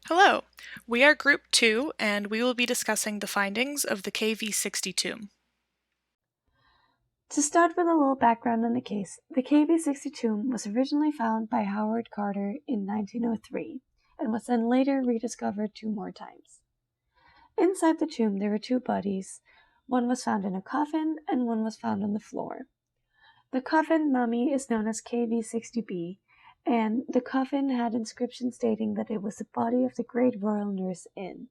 Hello, we are Group 2 and we will be discussing the findings of the KV60 Tomb. To start with a little background on the case, the KV60 Tomb was originally found by Howard Carter in 1903 and was then later rediscovered 2 more times. Inside the tomb there were 2 bodies. One was found in a coffin and one was found on the floor. The coffin mummy is known as KV60B, and the coffin had inscription stating that it was the body of the great royal nurse In.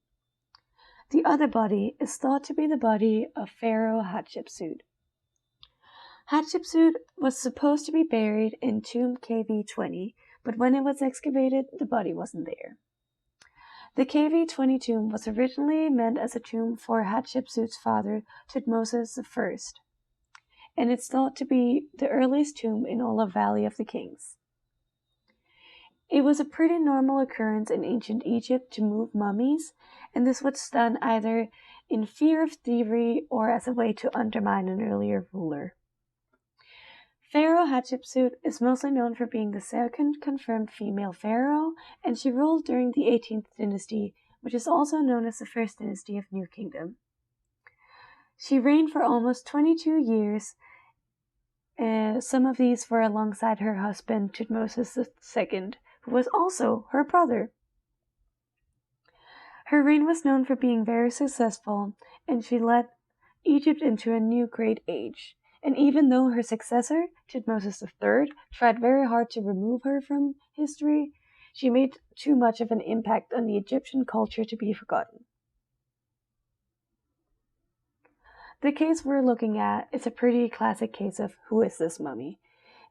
The other body is thought to be the body of Pharaoh Hatshepsut. Hatshepsut was supposed to be buried in tomb KV20, but when it was excavated, the body wasn't there. The KV20 tomb was originally meant as a tomb for Hatshepsut's father, Thutmose I, and it's thought to be the earliest tomb in all of Valley of the Kings. It was a pretty normal occurrence in ancient Egypt to move mummies, and this was done either in fear of thievery or as a way to undermine an earlier ruler. Pharaoh Hatshepsut is mostly known for being the second confirmed female pharaoh, and she ruled during the 18th dynasty, which is also known as the first dynasty of New Kingdom. She reigned for almost 22 years. Some of these were alongside her husband Thutmose II, who was also her brother. Her reign was known for being very successful, and she led Egypt into a new great age. And even though her successor, Thutmose III, tried very hard to remove her from history, she made too much of an impact on the Egyptian culture to be forgotten. The case we're looking at is a pretty classic case of who is this mummy,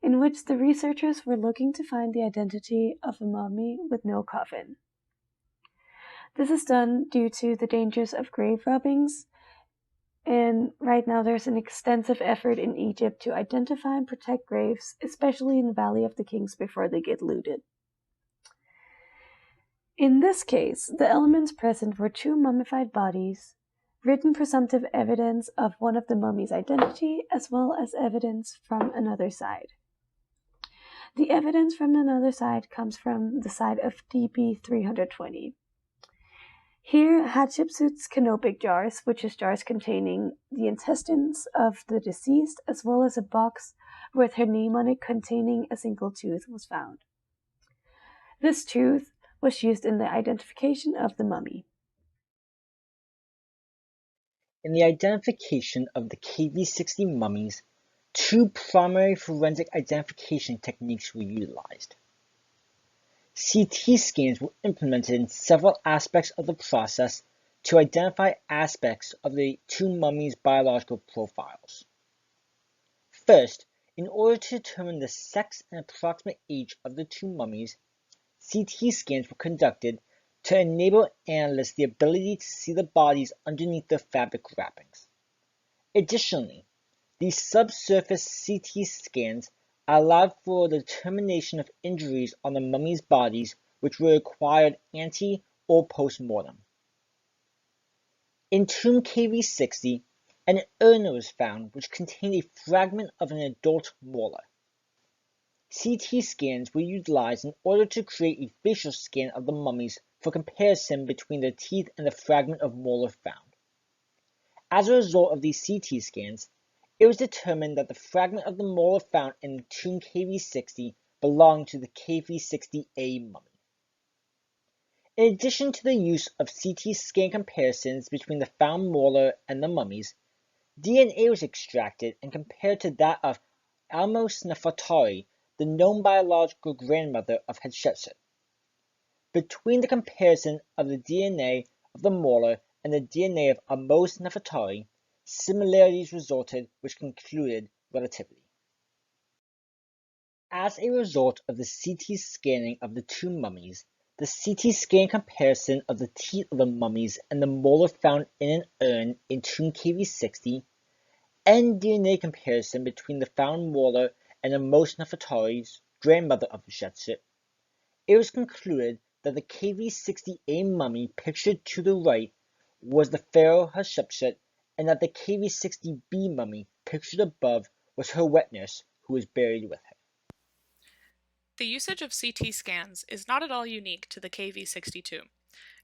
in which the researchers were looking to find the identity of a mummy with no coffin. This is done due to the dangers of grave robbings, and right now there's an extensive effort in Egypt to identify and protect graves, especially in the Valley of the Kings before they get looted. In this case, the elements present were 2 mummified bodies, written presumptive evidence of one of the mummy's identity, as well as evidence from another side. The evidence from another side comes from the side of DB320. Here, Hatshepsut's canopic jars, which is jars containing the intestines of the deceased, as well as a box with her name on it containing a single tooth, was found. This tooth was used in the identification of the mummy. In the identification of the KV60 mummies, 2 primary forensic identification techniques were utilized. CT scans were implemented in several aspects of the process to identify aspects of the 2 mummies' biological profiles. First, in order to determine the sex and approximate age of the 2 mummies, CT scans were conducted to enable analysts the ability to see the bodies underneath their fabric wrappings. Additionally, these subsurface CT scans allowed for the determination of injuries on the mummies' bodies which were required ante or post-mortem. In tomb KV60, an urn was found which contained a fragment of an adult molar. CT scans were utilized in order to create a facial scan of the mummies for comparison between the teeth and the fragment of molar found. As a result of these CT scans, it was determined that the fragment of the molar found in tomb KV60 belonged to the KV60A mummy. In addition to the use of CT scan comparisons between the found molar and the mummies, DNA was extracted and compared to that of Almos Nefertari, the known biological grandmother of Hatshepsut. Between the comparison of the DNA of the molar and the DNA of Almos Nefertari, similarities resulted which concluded relativity. As a result of the CT scanning of the 2 mummies, the CT scan comparison of the teeth of the mummies and the molar found in an urn in tomb KV60, and DNA comparison between the found molar and Almos Nefertari's grandmother of Hatshepsut, it was concluded that the KV60A mummy pictured to the right was the pharaoh Hatshepsut, and that the KV60B mummy pictured above was her wet nurse who was buried with her. The usage of CT scans is not at all unique to the KV60 Tomb.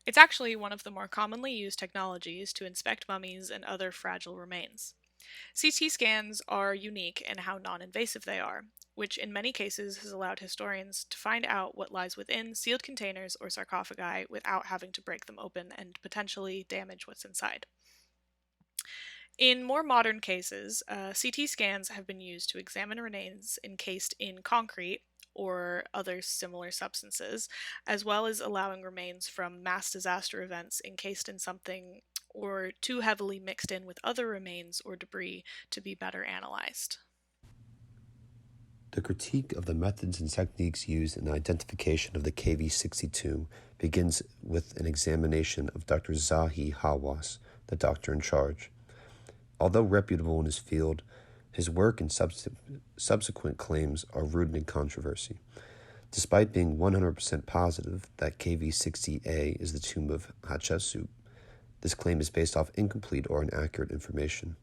It's actually one of the more commonly used technologies to inspect mummies and other fragile remains. CT scans are unique in how non-invasive they are, which in many cases has allowed historians to find out what lies within sealed containers or sarcophagi without having to break them open and potentially damage what's inside. In more modern cases, CT scans have been used to examine remains encased in concrete or other similar substances, as well as allowing remains from mass disaster events encased in something or too heavily mixed in with other remains or debris to be better analyzed. The critique of the methods and techniques used in the identification of the KV60 tomb begins with an examination of Dr. Zahi Hawass, the doctor in charge. Although reputable in his field, his work and subsequent claims are rooted in controversy. Despite being 100% positive that KV60A is the tomb of Hatshepsut, this claim is based off incomplete or inaccurate information.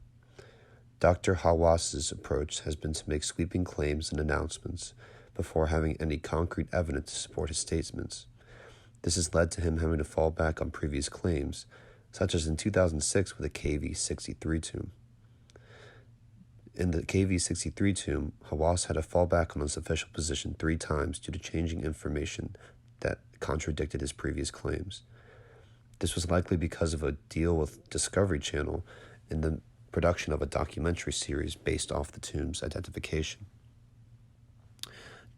Dr. Hawass's approach has been to make sweeping claims and announcements before having any concrete evidence to support his statements. This has led to him having to fall back on previous claims, such as in 2006 with the KV63 tomb. In the KV63 tomb, Hawass had to fall back on his official position 3 times due to changing information that contradicted his previous claims. This was likely because of a deal with Discovery Channel in the production of a documentary series based off the tomb's identification.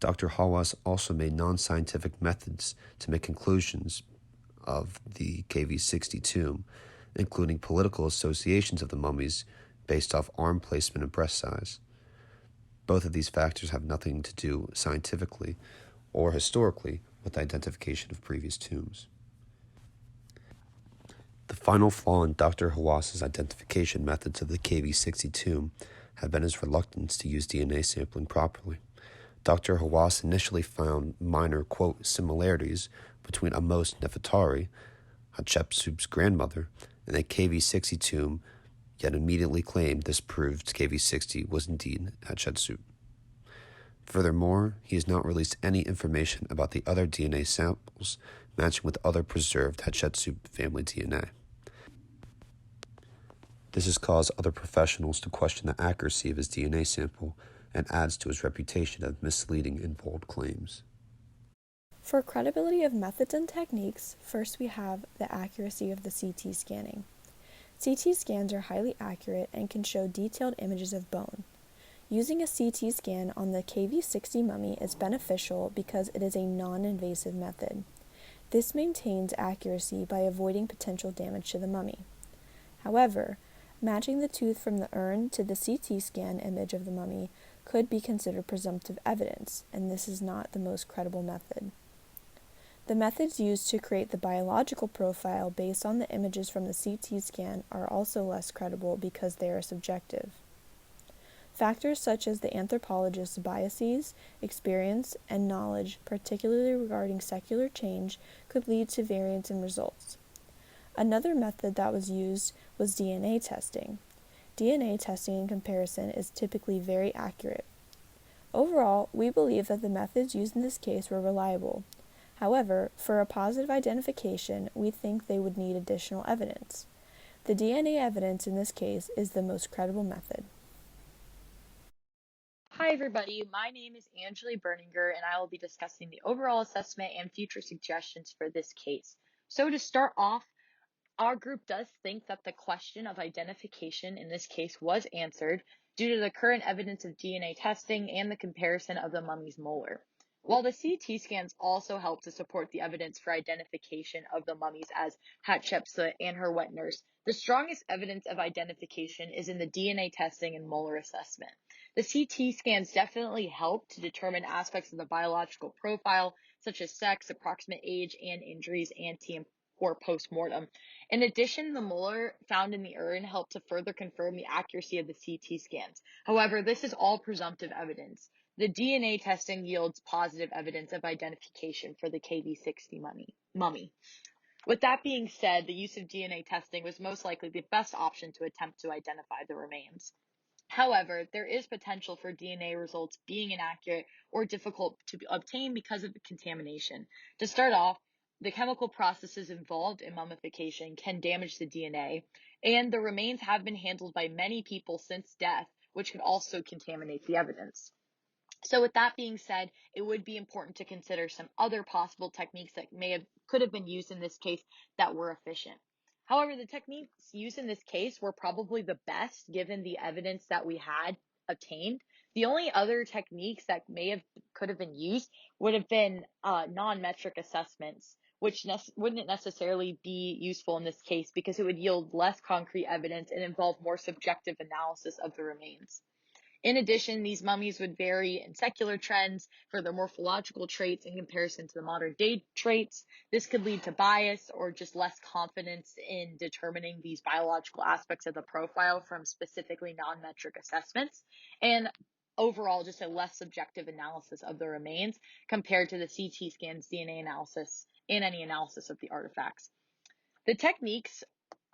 Dr. Hawass also made non-scientific methods to make conclusions of the KV60 tomb, including political associations of the mummies based off arm placement and breast size. Both of these factors have nothing to do scientifically or historically with the identification of previous tombs. The final flaw in Dr. Hawass's identification methods of the KV60 tomb have been his reluctance to use DNA sampling properly. Dr. Hawass initially found minor, quote, similarities between Amos Nefertari, Hatshepsut's grandmother, and the KV60 tomb, yet immediately claimed this proved KV60 was indeed Hatshepsut. Furthermore, he has not released any information about the other DNA samples matching with other preserved Hatshepsut family DNA. This has caused other professionals to question the accuracy of his DNA sample and adds to his reputation of misleading and bold claims. For credibility of methods and techniques, first we have the accuracy of the CT scanning. CT scans are highly accurate and can show detailed images of bone. Using a CT scan on the KV60 mummy is beneficial because it is a non-invasive method. This maintains accuracy by avoiding potential damage to the mummy. However, matching the tooth from the urn to the CT scan image of the mummy could be considered presumptive evidence, and this is not the most credible method. The methods used to create the biological profile based on the images from the CT scan are also less credible because they are subjective. Factors such as the anthropologist's biases, experience, and knowledge, particularly regarding secular change, could lead to variance in results. Another method that was used was DNA testing. DNA testing in comparison is typically very accurate. Overall, we believe that the methods used in this case were reliable. However, for a positive identification, we think they would need additional evidence. The DNA evidence in this case is the most credible method. Hi everybody, my name is Angeli Berninger and I will be discussing the overall assessment and future suggestions for this case. So to start off, our group does think that the question of identification in this case was answered due to the current evidence of DNA testing and the comparison of the mummy's molar. While the CT scans also help to support the evidence for identification of the mummies as Hatshepsut and her wet nurse, the strongest evidence of identification is in the DNA testing and molar assessment. The CT scans definitely help to determine aspects of the biological profile, such as sex, approximate age, and injuries ante or post-mortem. In addition, the molar found in the urn helped to further confirm the accuracy of the CT scans. However, this is all presumptive evidence. The DNA testing yields positive evidence of identification for the KV60 mummy. With that being said, the use of DNA testing was most likely the best option to attempt to identify the remains. However, there is potential for DNA results being inaccurate or difficult to obtain because of the contamination. To start off, the chemical processes involved in mummification can damage the DNA, and the remains have been handled by many people since death, which could also contaminate the evidence. So with that being said, it would be important to consider some other possible techniques that could have been used in this case that were efficient. However, the techniques used in this case were probably the best given the evidence that we had obtained. The only other techniques that could have been used would have been non-metric assessments, which wouldn't necessarily be useful in this case because it would yield less concrete evidence and involve more subjective analysis of the remains. In addition, these mummies would vary in secular trends for their morphological traits in comparison to the modern day traits. This could lead to bias or just less confidence in determining these biological aspects of the profile from specifically non-metric assessments, and overall just a less subjective analysis of the remains compared to the CT scans, DNA analysis, and any analysis of the artifacts. The techniques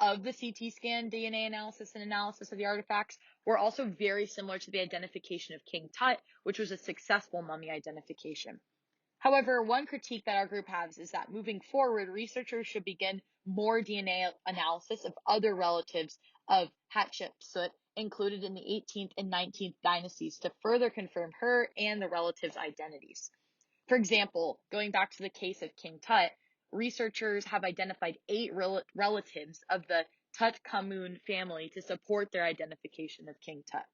of the CT scan, DNA analysis, and analysis of the artifacts were also very similar to the identification of King Tut, which was a successful mummy identification. However, one critique that our group has is that moving forward, researchers should begin more DNA analysis of other relatives of Hatshepsut included in the 18th and 19th dynasties to further confirm her and the relatives' identities. For example, going back to the case of King Tut, researchers have identified 8 relatives of the Tutankhamun family to support their identification of King Tut.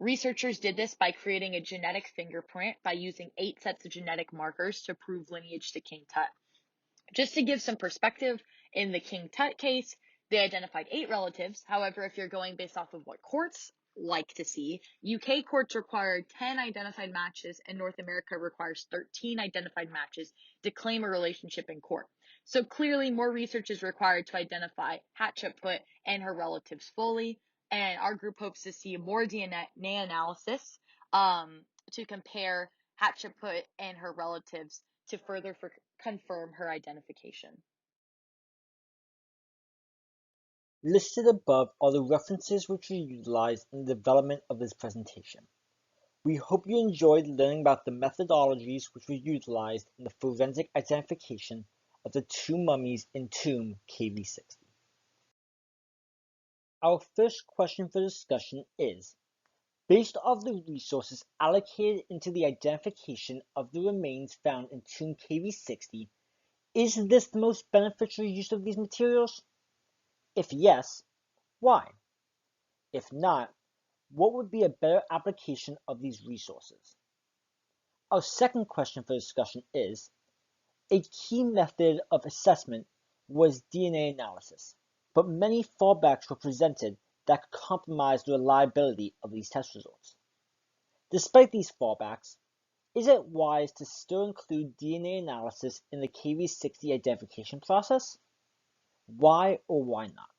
Researchers did this by creating a genetic fingerprint by using 8 sets of genetic markers to prove lineage to King Tut. Just to give some perspective, in the King Tut case, they identified 8 relatives. However, if you're going based off of what courts like to see, UK courts require 10 identified matches and North America requires 13 identified matches to claim a relationship in court. So clearly more research is required to identify Hatshepsut and her relatives fully, and our group hopes to see more DNA analysis to compare Hatshepsut and her relatives to further confirm her identification. Listed above are the references which were utilized in the development of this presentation. We hope you enjoyed learning about the methodologies which were utilized in the forensic identification of the 2 mummies in tomb KV60. Our first question for discussion is, based off the resources allocated into the identification of the remains found in tomb KV60, is this the most beneficial use of these materials? If yes, why? If not, what would be a better application of these resources? Our second question for discussion is, a key method of assessment was DNA analysis, but many fallbacks were presented that could compromise the reliability of these test results. Despite these fallbacks, is it wise to still include DNA analysis in the KV60 identification process? Why or why not?